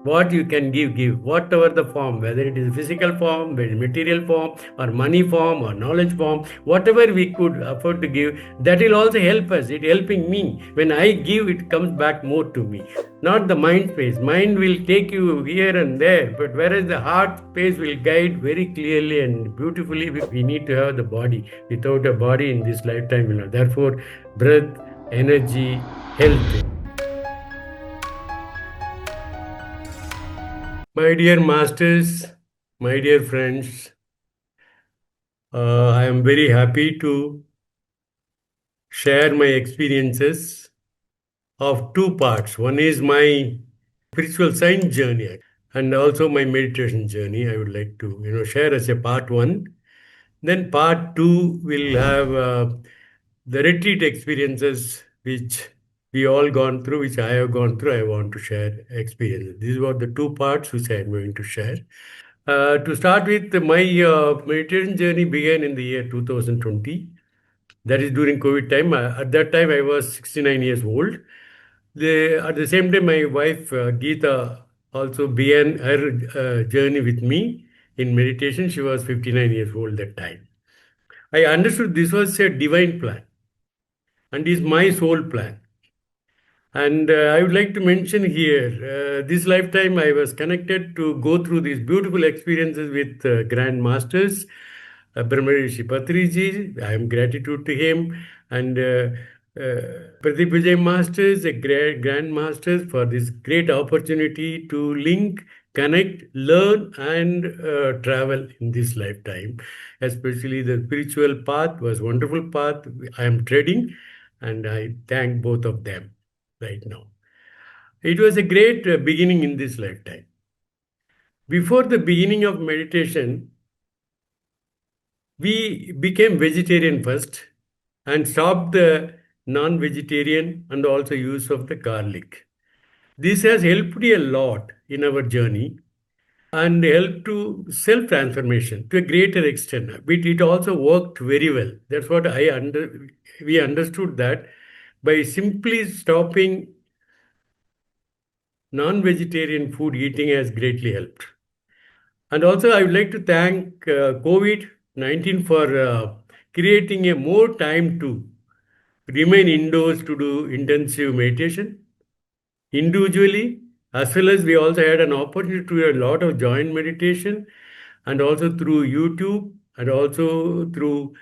What you can give, whatever the form, whether it is physical form, whether material form, or money form, or knowledge form, whatever we could afford to give, that will also help us. It helping me. When I give, it comes back more to me. Not the mind space. Mind will take you here and there, but whereas the heart space will guide very clearly and beautifully. We need to have the body. Without a body in this lifetime, therefore, breath, energy, health. My dear masters, my dear friends, I am very happy to share my experiences of two parts. One is my spiritual science journey and also my meditation journey. I would like to, share as a part one. Then part two will have the retreat experiences which we all gone through, which I have gone through. I want to share experiences. These were the two parts which I am going to share. To start with, my meditation journey began in the year 2020. That is during COVID time. At that time, I was 69 years old. At the same time, my wife, Geeta, also began her journey with me in meditation. She was 59 years old that time. I understood this was a divine plan and is my soul plan. And I would like to mention here, this lifetime I was connected to go through these beautiful experiences with Grand Masters, Brahmarishi Patriji. I am gratitude to him. And Pradeep Vijay Masters, a great Grand Masters, for this great opportunity to link, connect, learn, and travel in this lifetime. Especially the spiritual path was wonderful path I am treading, and I thank both of them right now. It was a great beginning in this lifetime. Before the beginning of meditation, we became vegetarian first and stopped the non-vegetarian and also use of the garlic. This has helped a lot in our journey and helped to self-transformation to a greater extent. But it also worked very well. That's what we understood that by simply stopping non-vegetarian food eating has greatly helped. And also, I would like to thank COVID-19 for creating a more time to remain indoors to do intensive meditation individually, as well as we also had an opportunity to do a lot of joint meditation and also through YouTube and also through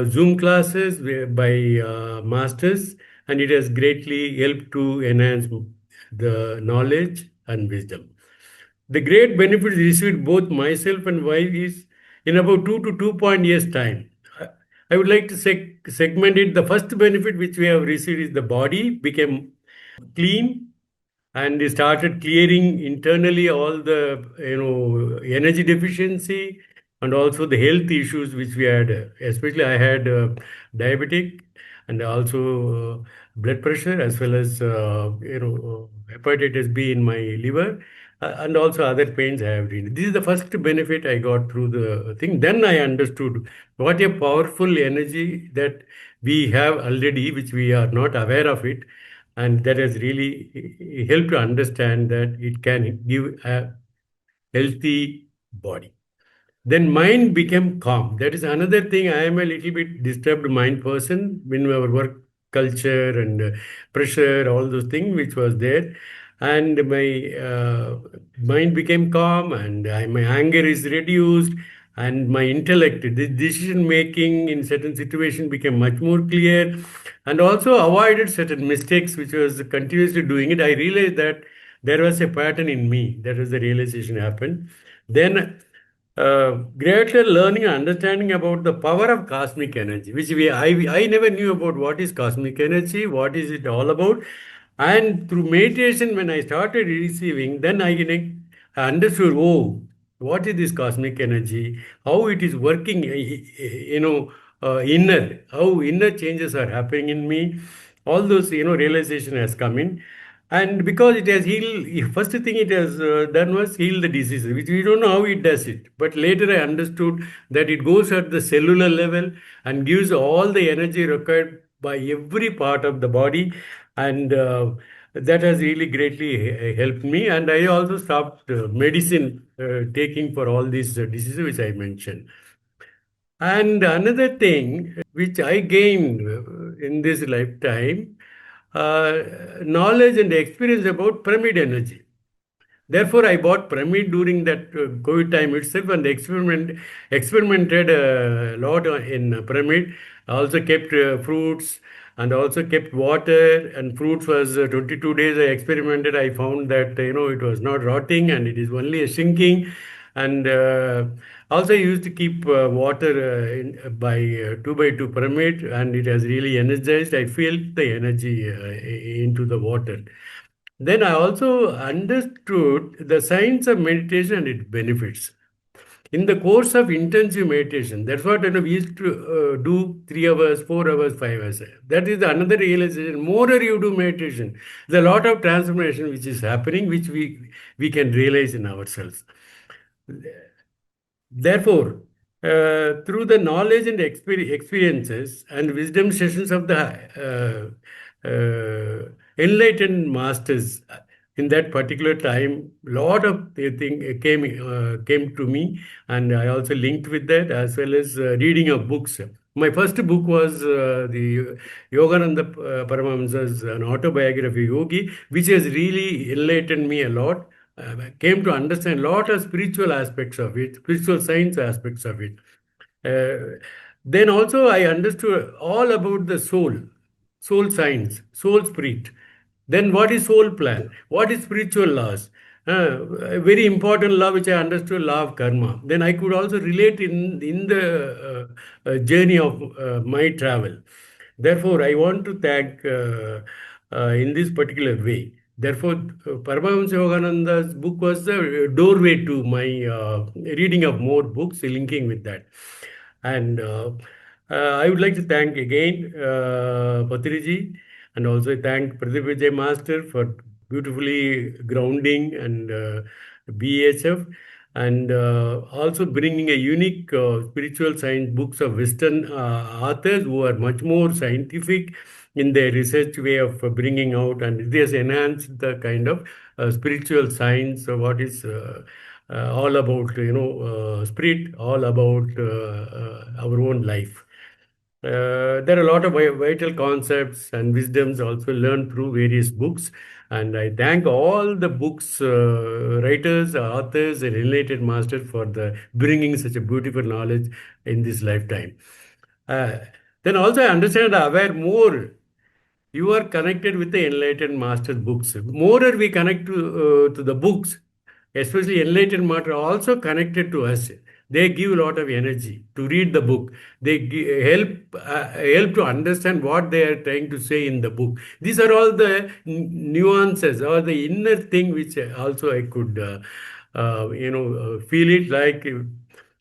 Zoom classes by masters. And it has greatly helped to enhance the knowledge and wisdom. The great benefits received both myself and wife is in about 2 to 2 years time. I would like to segment it. The first benefit which we have received is the body became clean and started clearing internally all the energy deficiency and also the health issues which we had. Especially I had diabetic and also blood pressure as well as hepatitis B in my liver. And also other pains I have. This is the first benefit I got through the thing. Then I understood what a powerful energy that we have already, which we are not aware of it, and that has really helped to understand that it can give a healthy body. Then mind became calm. That is another thing. I am a little bit disturbed mind person when our work culture and pressure, all those things which was there. And my mind became calm and my anger is reduced and my intellect, the decision making in certain situation became much more clear and also avoided certain mistakes which was continuously doing it. I realized that there was a pattern in me. That was the realization happened. Then greater learning and understanding about the power of cosmic energy, which I never knew about what is cosmic energy, what is it all about. And through meditation, when I started receiving, then I understood, oh, what is this cosmic energy, how it is working, how inner changes are happening in me. All those, realization has come in. And because it has healed, first thing it has done was heal the diseases, which we don't know how it does it. But later I understood that it goes at the cellular level and gives all the energy required by every part of the body. And That has really greatly helped me. And I also stopped medicine taking for all these diseases which I mentioned. And another thing which I gained in this lifetime, uh, knowledge and experience about pyramid energy. Therefore, I bought pyramid during that COVID time itself and experimented a lot in pyramid. I also kept fruits and also kept water, and fruits was 22 days I experimented. I found that it was not rotting and it is only a shrinking. And also I used to keep water by 2 by 2 pyramid, and it has really energized. I feel the energy into the water. Then I also understood the science of meditation and its benefits. In the course of intensive meditation, that's what we used to do 3 hours, 4 hours, 5 hours. That is another realization. More you do meditation, there's a lot of transformation which is happening, which we can realize in ourselves. Therefore, through the knowledge and experiences and wisdom sessions of the enlightened masters in that particular time, lot of thing came to me, and I also linked with that as well as reading of books. My first book was the Yogananda Paramahamsa's an autobiography, Yogi, which has really enlightened me a lot. Came to understand a lot of spiritual aspects of it, spiritual science aspects of it. Then also I understood all about the soul, soul science, soul spirit. Then what is soul plan? What is spiritual laws? A very important law which I understood, law of karma. Then I could also relate in the journey of my travel. Therefore, I want to thank in this particular way. Therefore, Paramahamsa Yogananda's book was the doorway to my reading of more books, linking with that. And I would like to thank again Patriji, and also thank Pradeep Vijay Master for beautifully grounding and BEHF, and also bringing a unique spiritual science books of Western authors who are much more scientific in their research way of bringing out, and this enhanced the kind of spiritual science, what is all about spirit, all about our own life. There are a lot of vital concepts and wisdoms also learned through various books, and I thank all the books writers, authors, and related masters for the bringing such a beautiful knowledge in this lifetime. Uh, then also I understand, aware more you are connected with the enlightened master's books. More we connect to the books, especially enlightened master, also connected to us. They give a lot of energy to read the book. They help to understand what they are trying to say in the book. These are all the nuances or the inner thing which also I could feel it, like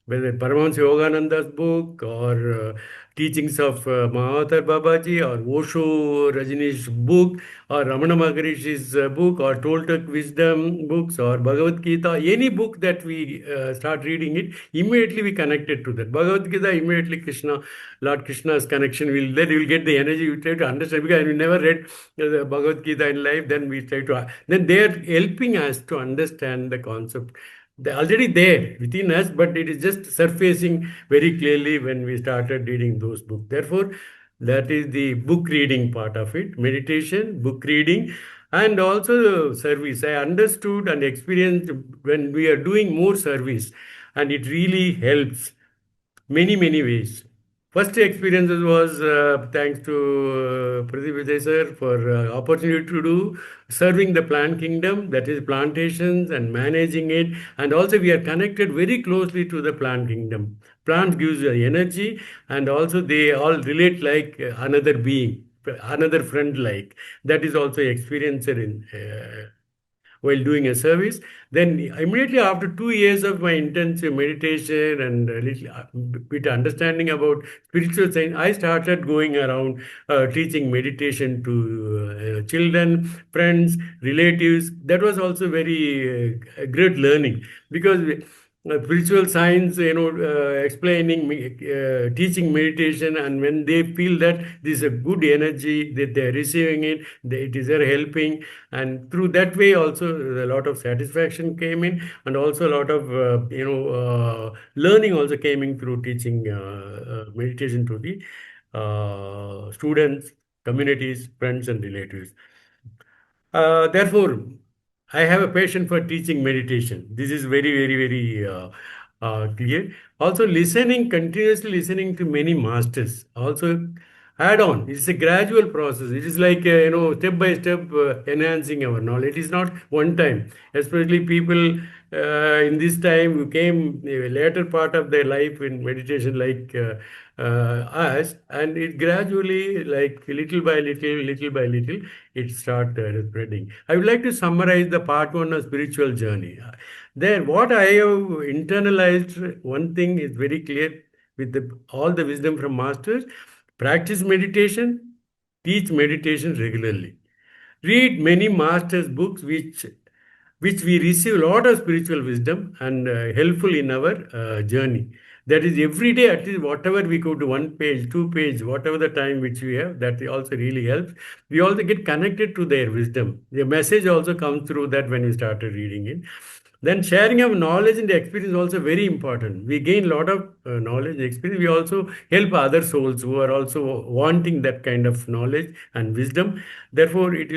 whether Paramahansa Yogananda's book or teachings of Mahavatar Babaji or Osho Rajneesh's book or Ramana Maharishi's book or Toltec wisdom books or Bhagavad Gita, any book that we start reading it, immediately we connect it to that. Bhagavad Gita, immediately Lord Krishna's connection will, then you will get the energy, you try to understand, because we never read the Bhagavad Gita in life, then we try to, then they are helping us to understand the concept. They're already there within us, but it is just surfacing very clearly when we started reading those books. Therefore, that is the book reading part of it, meditation, book reading, and also service. I understood and experienced when we are doing more service, and it really helps many ways. First experiences was thanks to Pradeep Vijay sir for opportunity to do serving the plant kingdom, that is plantations and managing it, and also we are connected very closely to the plant kingdom. Plants gives you energy, and also they all relate like another being, another friend like. That is also experiencer in. While doing a service. Then immediately after 2 years of my intensive meditation and a little bit understanding about spiritual science, I started going around teaching meditation to children, friends, relatives. That was also very great learning, because spiritual science, explaining, teaching meditation, and when they feel that this is a good energy that they're receiving it, it is their helping, and through that way also a lot of satisfaction came in, and also a lot of learning also came in through teaching meditation to the students, communities, friends, and relatives. Therefore, I have a passion for teaching meditation. This is very, very, very clear. Also, listening, continuously listening to many masters. Also, add on. It's a gradual process. It is like, step by step enhancing our knowledge. It is not one time. Especially people in this time who came later part of their life in meditation, like us, and it gradually, like little by little, little by little, it start spreading. I would like to summarize the part one of spiritual journey. There, what I have internalized, one thing is very clear with all the wisdom from masters: practice meditation, teach meditation regularly, read many masters' books, which we receive a lot of spiritual wisdom and helpful in our journey. That is every day, at least whatever we could do, one page, two page, whatever the time which we have, that also really helps. We also get connected to their wisdom. The message also comes through that when we started reading it. Then sharing of knowledge and experience is also very important. We gain a lot of knowledge and experience. We also help other souls who are also wanting that kind of knowledge and wisdom. Therefore, it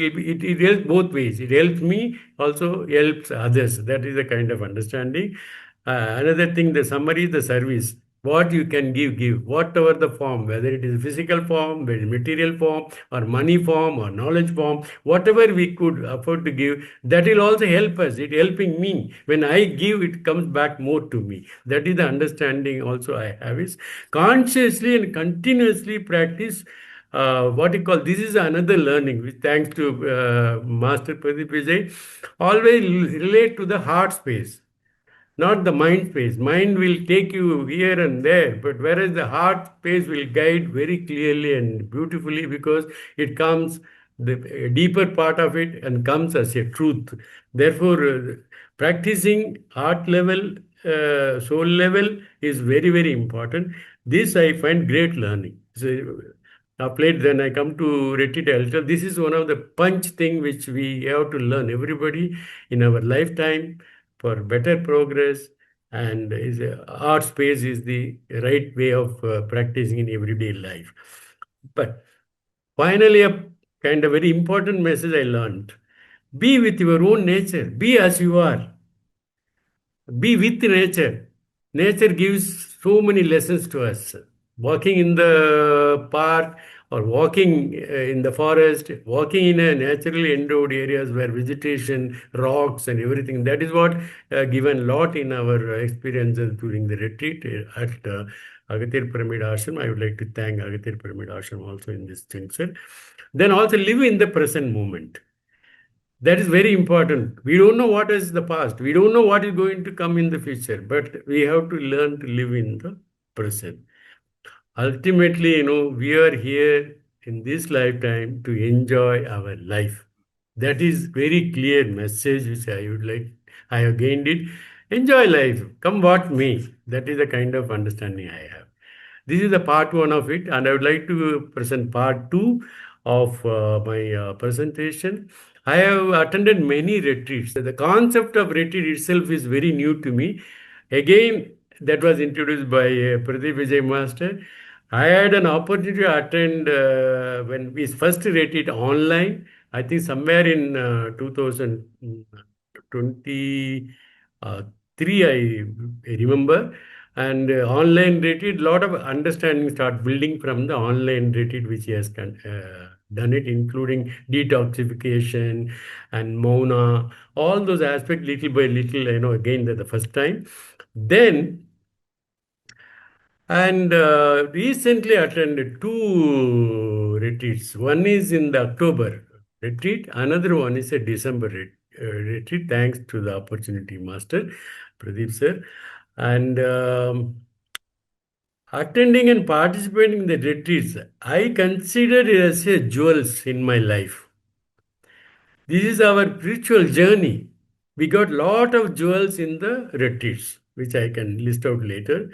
helps both ways. It helps me, also helps others. That is a kind of understanding. Another thing, the summary is the service. What you can give, give. Whatever the form, whether it is physical form, whether material form, or money form, or knowledge form, whatever we could afford to give, that will also help us. It helping me. When I give, it comes back more to me. That is the understanding also I have is consciously and continuously practice what you call, this is another learning which thanks to Master Pradeep Vijay, always relate to the heart space, not the mind space. Mind will take you here and there, but whereas the heart space will guide very clearly and beautifully, because it comes the deeper part of it and comes as a truth. Therefore, practicing heart level, soul level is very, very important. This I find great learning. So, applied, then I come to retreat altar. This is one of the punch thing which we have to learn, everybody, in our lifetime, for better progress, and is art space is the right way of practicing in everyday life. But finally, a kind of very important message I learned: be with your own nature, be as you are, be with nature. Nature gives so many lessons to us. Walking in the park, or walking in the forest, walking in a naturally endowed areas where vegetation, rocks, and everything. That is what given a lot in our experiences during the retreat at Agathir Pyramid Ashram. I would like to thank Agathir Pyramid Ashram also in this juncture. Then also live in the present moment. That is very important. We don't know what is the past. We don't know what is going to come in the future, but we have to learn to live in the present. Ultimately, we are here in this lifetime to enjoy our life. That is very clear message which I would like. I have gained it. Enjoy life. Come what may. That is the kind of understanding I have. This is the part one of it, and I would like to present part two of my presentation. I have attended many retreats. The concept of retreat itself is very new to me. Again, that was introduced by Pradeep Vijay Master. I had an opportunity to attend when we first retreat online. I think somewhere in 2023, I remember. And online retreat, lot of understanding start building from the online retreat which he has done it, including detoxification and mauna, all those aspects little by little, again the first time. Then, and recently attended two retreats. One is in the October retreat, another one is a December retreat, thanks to the opportunity, Master Pradeep sir. And attending and participating in the retreats, I consider it as a jewels in my life. This is our spiritual journey. We got lot of jewels in the retreats. which I can list out later.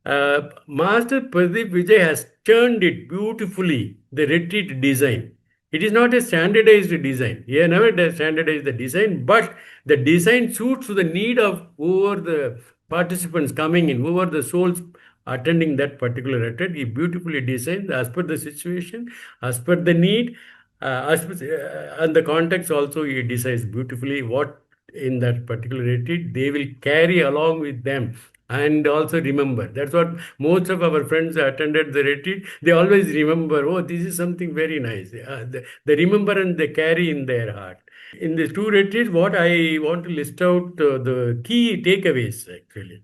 Master Pradeep Vijay has turned it beautifully, the retreat design. It is not a standardized design. He never standardized the design, but the design suits to the need of whoever the participants coming in, whoever the souls attending that particular retreat. He beautifully designed as per the situation, as per the need, and the context also he decides beautifully what in that particular retreat they will carry along with them and also remember. That's what most of our friends who attended the retreat, they always remember, oh, this is something very nice. The remembrance they carry in their heart. In these two retreats, what I want to list out the key takeaways actually.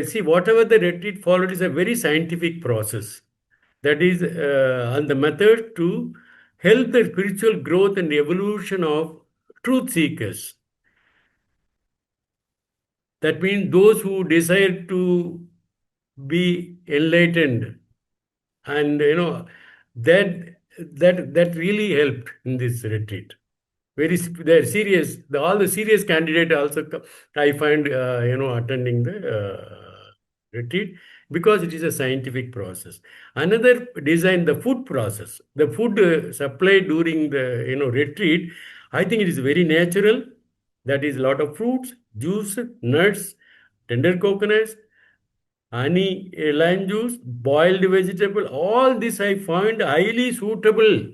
See, whatever the retreat followed is a very scientific process. That is, and the method to help the spiritual growth and evolution of truth seekers. That means those who desire to be enlightened, and that that really helped in this retreat. They're serious. All the serious candidate also I find attending the retreat because it is a scientific process. Another design, the food process, the food supply during the retreat. I think it is very natural. That is a lot of fruits, juice, nuts, tender coconuts, honey, lime juice, boiled vegetable. All this I find highly suitable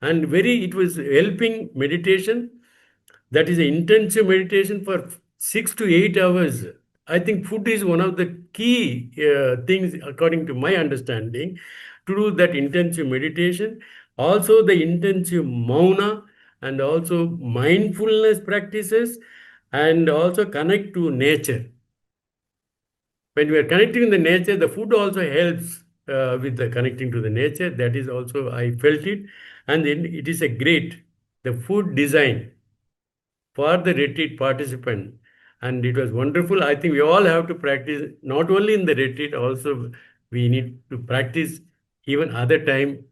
and very. It was helping meditation. That is an intensive meditation for 6 to 8 hours. I think food is one of the key things, according to my understanding, to do that intensive meditation. Also, the intensive mauna and also mindfulness practices, and also connect to nature. When we are connecting in the nature, the food also helps with the connecting to the nature. That is also, I felt it. And then it is a great, the food design for the retreat participant. And it was wonderful. I think we all have to practice, not only in the retreat, also we need to practice even other time,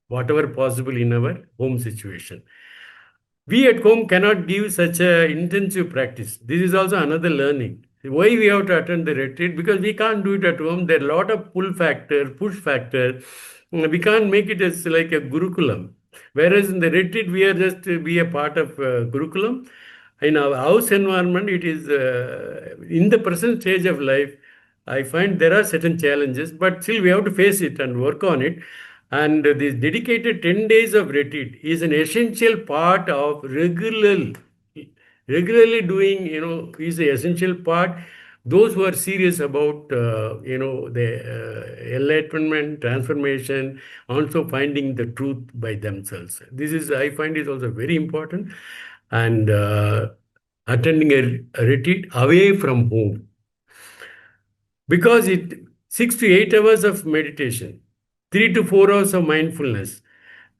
whatever possible in our home situation. We at home cannot give such a intensive practice. This is also another learning. Why we have to attend the retreat? Because we can't do it at home. There are a lot of pull factor, push factor. We can't make it as like a gurukulam. Whereas in the retreat, we are just be a part of gurukulam. In our house environment, it is in the present stage of life. I find there are certain challenges, but still we have to face it and work on it. And this dedicated 10 days of retreat is an essential part of regularly doing, is the essential part. Those who are serious about, the enlightenment, transformation, also finding the truth by themselves. This is, I find, is also very important. And attending a retreat away from home, because it 6 to 8 hours of meditation, 3 to 4 hours of mindfulness,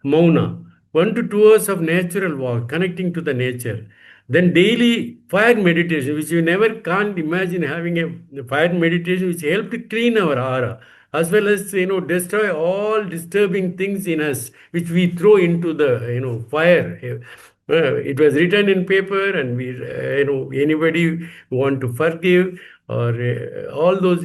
mauna, 1 to 2 hours of natural walk, connecting to the nature. Then daily fire meditation, which you never can't imagine having a fire meditation, which help to clean our aura, as well as destroy all disturbing things in us, which we throw into the fire. It was written in paper, and we anybody want to forgive or all those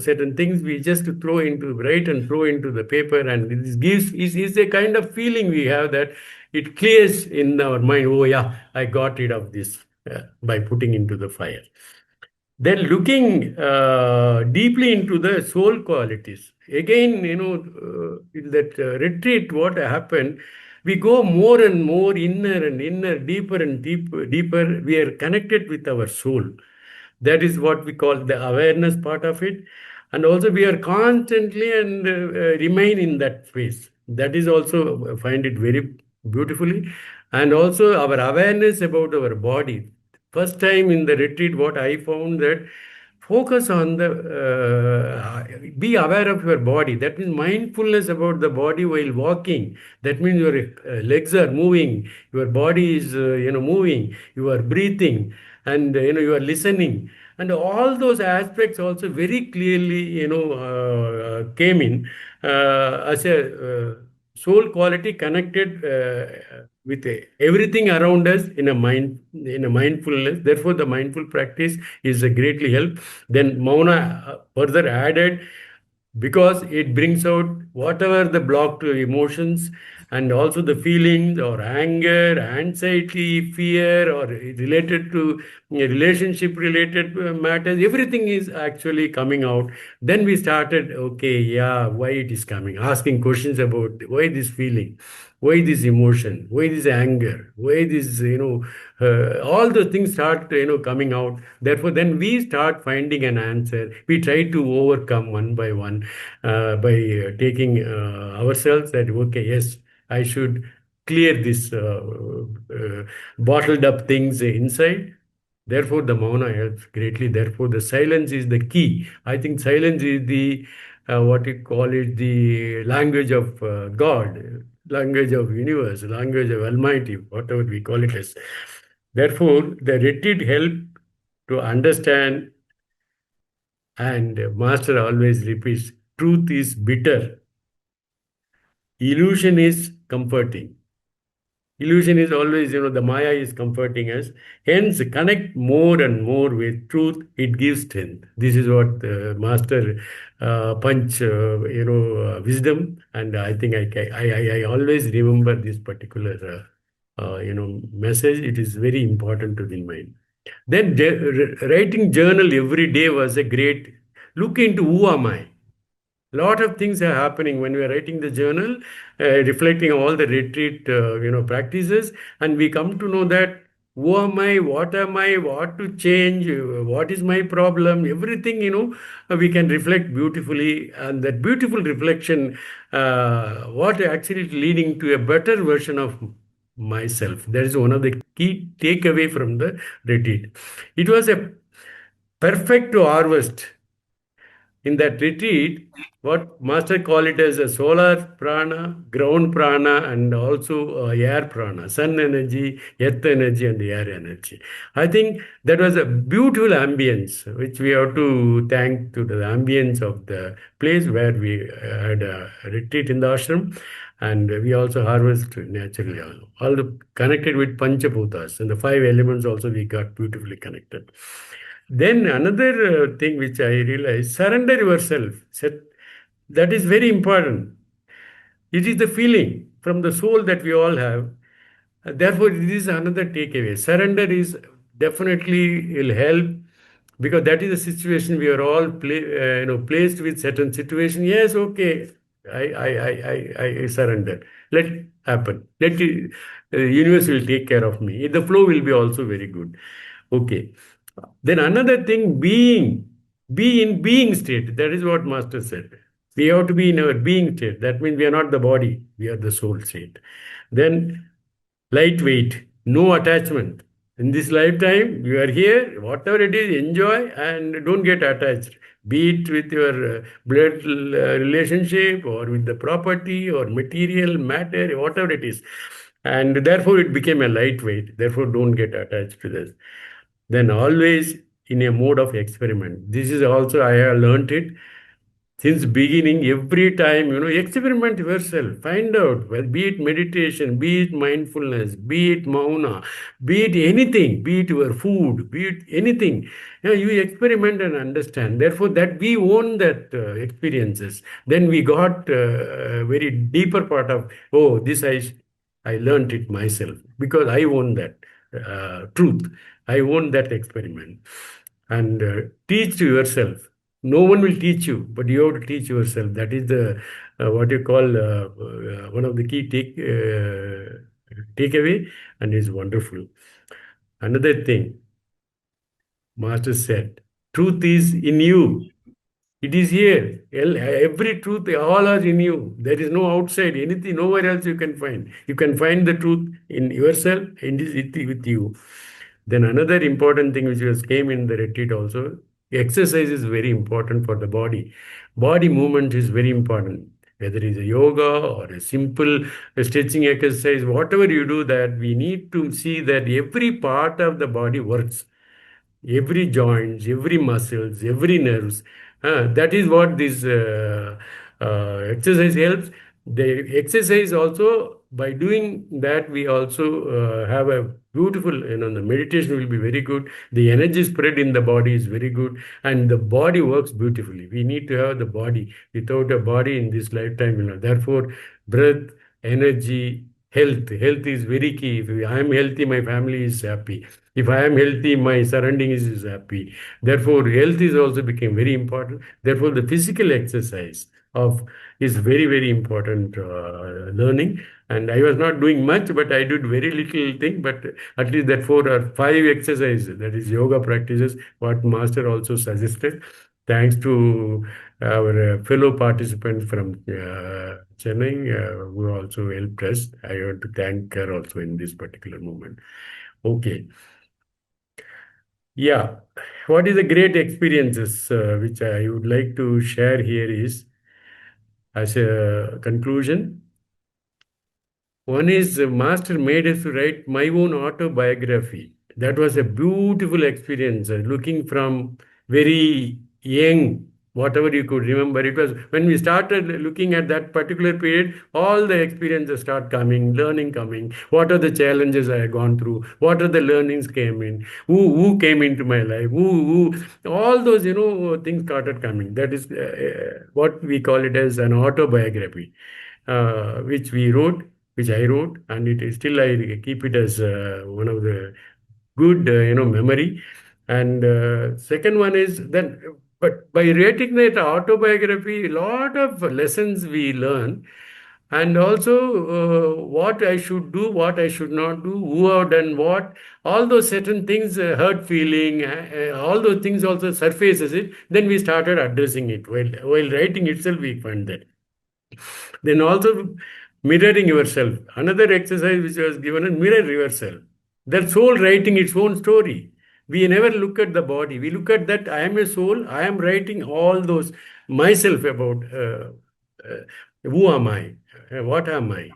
certain things we just throw into write and throw into the paper, and this gives is a kind of feeling we have that it clears in our mind. Oh yeah, I got rid of this by putting into the fire. Then looking deeply into the soul qualities. Again, in that retreat, what happened, we go more and more inner and inner, deeper and deeper. We are connected with our soul. That is what we call the awareness part of it. And also we are constantly and remain in that space. That is also, find it very beautifully. And also our awareness about our body. First time in the retreat, what I found that focus on the, be aware of your body. That means mindfulness about the body while walking. That means your legs are moving, your body is, moving, you are breathing, and, you are listening. And all those aspects also very clearly, came in as a soul quality connected with everything around us in a mindfulness. Therefore the mindful practice is a greatly help. Then mauna further added, because it brings out whatever the blocked emotions, and also the feelings or anger, anxiety, fear, or related to relationship related matters, everything is actually coming out. Then we started, okay, yeah, why it is coming, asking questions about why this feeling, why this emotion, why this anger, why this, all the things start, coming out. Therefore, then we start finding an answer. We try to overcome one by one, by taking ourselves that, okay, yes, I should clear this bottled up things inside. Therefore, the mauna helps greatly. Therefore, the silence is the key. I think silence is the what you call it, the language of God, language of universe, language of Almighty, whatever we call it as. Therefore, the retreat help to understand, and Master always repeats, truth is bitter, illusion is comforting. Illusion is always, the Maya is comforting us. Hence, connect more and more with truth. It gives strength. This is what Master Punch, wisdom. And I think I always remember this particular, message. It is very important to the mind. Then writing journal every day was a great look into who am I. Lot of things are happening when we are writing the journal, reflecting all the retreat practices, and we come to know that who am I, what to change, what is my problem, everything, we can reflect beautifully. And that beautiful reflection, what actually leading to a better version of myself. That is one of the key takeaway from the retreat. It was a perfect to harvest in that retreat, what Master call it as a solar prana, ground prana, and also air prana, sun energy, earth energy, and air energy. I think that was a beautiful ambience, which we have to thank to the ambience of the place where we had a retreat in the ashram. And we also harvest naturally, all the connected with Panchabhutas, and the five elements also we got beautifully connected. Then another thing which I realized, surrender yourself. That is very important. It is the feeling from the soul that we all have. Therefore, this is another takeaway. Surrender is definitely will help, because that is the situation we are all placed with certain situation. Yes, okay, I surrender. Let it happen. Let it, universe will take care of me. The flow will be also very good. Okay. Then another thing, be in being state. That is what Master said. We have to be in our being state. That means we are not the body, we are the soul state. Then lightweight, no attachment. In this lifetime, you are here, whatever it is, enjoy and don't get attached. Be it with your blood relationship, or with the property or material matter, whatever it is. And therefore, it became a lightweight. Therefore, don't get attached to this. Then always in a mode of experiment. This is also I have learned it since beginning. Every time, experiment yourself, find out, well, be it meditation, be it mindfulness, be it mauna, be it anything, be it your food, be it anything. You experiment and understand. Therefore, that we own that experiences. Then we got a very deeper part of, oh, this I learned it myself, because I own that truth. I own that experiment. And teach to yourself. No one will teach you, but you have to teach yourself. That is the what you call one of the key takeaway, and is wonderful. Another thing, Master said, truth is in you. It is here. Every truth, all are in you. There is no outside, anything, nowhere else you can find. You can find the truth in yourself, and it is with you. Then another important thing which was came in the retreat also, exercise is very important for the body. Body movement is very important. Whether it is a yoga or a simple stretching exercise, whatever you do, that we need to see that every part of the body works, every joints, every muscles, every nerves. That is what this exercise helps. The exercise also, by doing that, we also have a beautiful, the meditation will be very good. The energy spread in the body is very good, and the body works beautifully. We need to have the body. Without a body in this lifetime, therefore, breath, energy, health is very key. If I am healthy, my family is happy. If I am healthy, my surroundings is happy. Therefore, health is also became very important. Therefore, the physical exercise of is very, very important learning. And I was not doing much, but I did very little thing. But at least that 4 or 5 exercises, that is yoga practices, what master also suggested. Thanks to our fellow participant from Chennai, who also helped us. I want to thank her also in this particular moment. Okay. Yeah. What is the great experiences which I would like to share here is, as a conclusion, one is Master made us to write my own autobiography. That was a beautiful experience. Looking from very young, whatever you could remember, it was when we started looking at that particular period, all the experiences start coming, learning coming. What are the challenges I have gone through? What are the learnings came in? Who came into my life? All those things started coming. That is what we call it as an autobiography, which we wrote, which I wrote, and it is still I keep it as one of the good memory. And second one is then, but by writing that autobiography, a lot of lessons we learn, and also what I should do, what I should not do, who have done what, all those certain things, hurt feeling, all those things also surfaces it. Then we started addressing it while writing itself. We find that. Then also mirroring yourself. Another exercise which was given is mirror yourself. That soul writing its own story. We never look at the body. We look at that I am a soul. I am writing all those myself about who am I, what am I,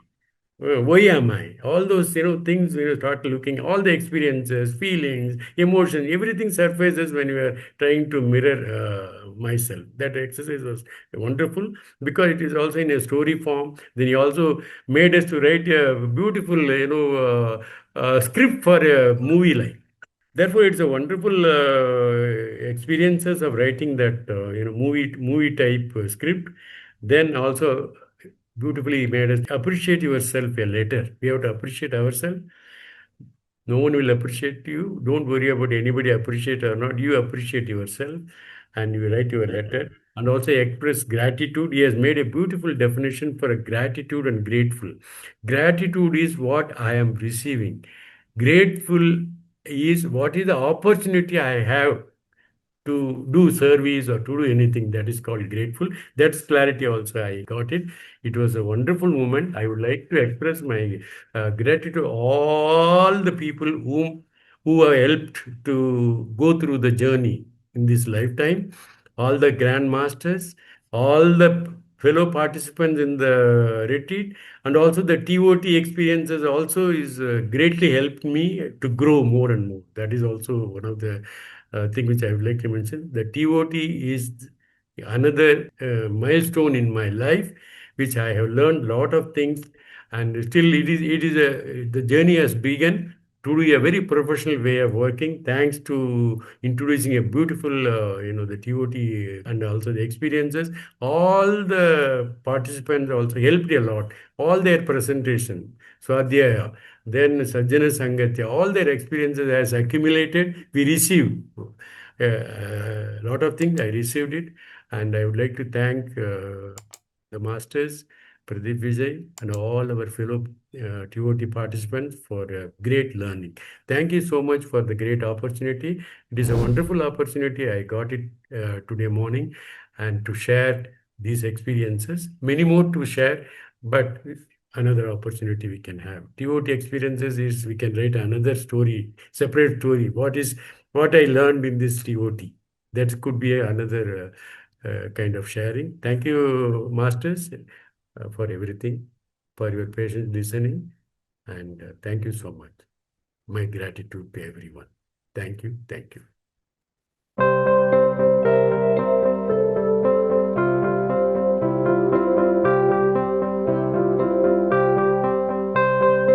why am I? All those things when you start looking, all the experiences, feelings, emotions, everything surfaces when you are trying to mirror myself. That exercise was wonderful because it is also in a story form. Then he also made us to write a beautiful script for a movie like. Therefore, it's a wonderful experiences of writing that movie type script. Then also beautifully made us appreciate yourself a later. We have to appreciate ourselves. No one will appreciate you. Don't worry about anybody appreciate or not. You appreciate yourself, and you write your letter. And also express gratitude. He has made a beautiful definition for a gratitude and grateful. Gratitude is what I am receiving. Grateful is what is the opportunity I have to do service or to do anything. That is called grateful. That's clarity also. I got it. It was a wonderful moment. I would like to express my gratitude to all the people who have helped to go through the journey in this lifetime, all the grandmasters, all the fellow participants in the retreat, and also the TOT experiences also is greatly helped me to grow more and more. That is also one of the thing which I would like to mention. The TOT is another milestone in my life, which I have learned a lot of things, and still the journey has begun to do a very professional way of working. Thanks to introducing a beautiful, the TOT and also the experiences. All the participants also helped a lot. All their presentation, Swadhyaya, then Sajjana Sangatya, all their experiences has accumulated. We received a lot of things. I received it, and I would like to thank the masters, Pradeep Vijay, and all our fellow TOT participants for great learning. Thank you so much for the great opportunity. It is a wonderful opportunity. I got it today morning, and to share these experiences. Many more to share, but another opportunity we can have. TOT experiences is we can write another story, separate story. What I learned in this TOT. That could be another kind of sharing. Thank you, masters, for everything, for your patient listening, and thank you so much. My gratitude to everyone. Thank you. Thank you.